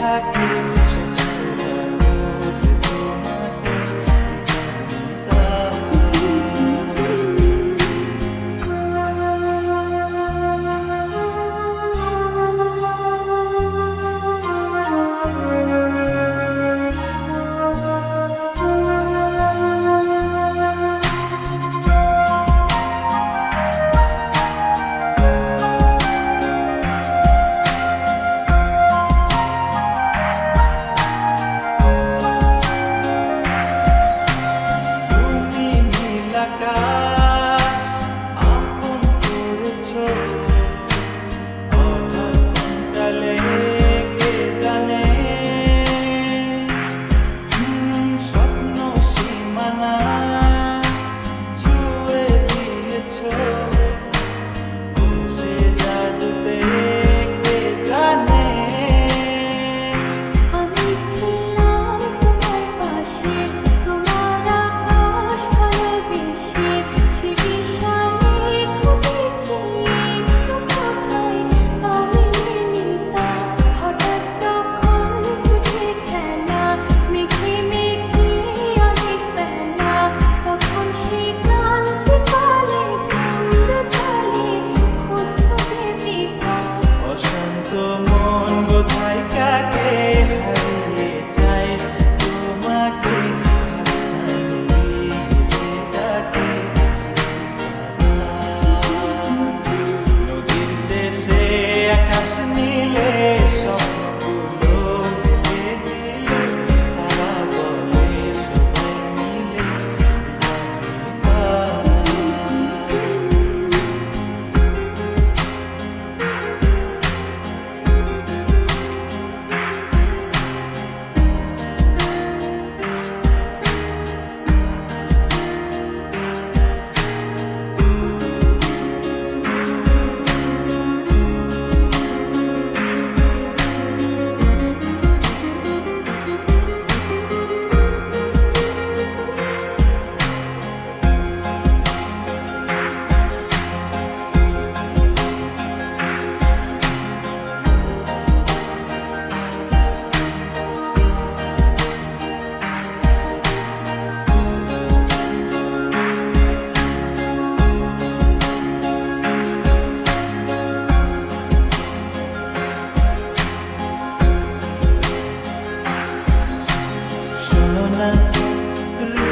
থাকে সে ছোঁয়া খোঁজে তোমাকে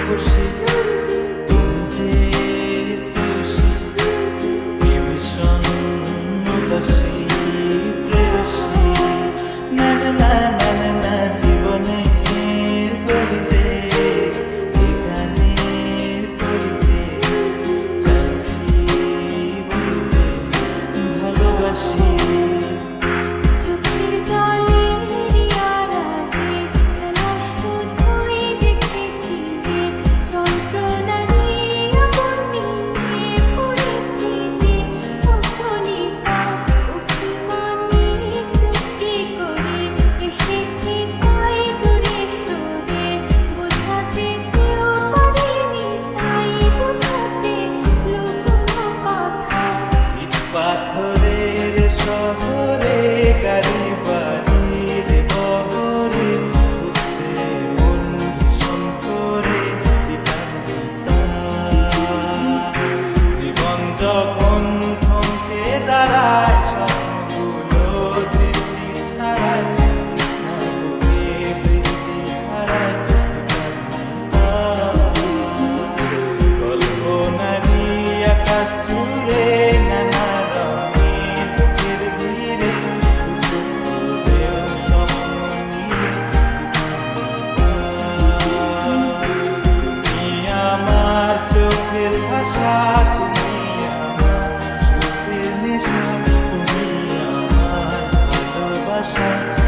রূপসী তুমি যে শ্রেয়সী এ ভীষণ উদাসী প্রেয়সী না না না না না না জীবনের গলিতে এ গানের করিতে চাইছি বলতে ভালোবাসি পাথরের শহরে গাড়ি বাড়ির বহরে ঘুরছে মন ভীষণ করে জীবন যখন থমকে দাঁড়ায় স্বপ্নগুলো দৃষ্টি ছাড়ায় কৃষ্ণা বুকে বৃষ্টি হারায় কল্পনারি আকাশ জুড়ে নানা ভাষা তুমি আমার সুখের নেশা তুমি আমার ভালোবাসা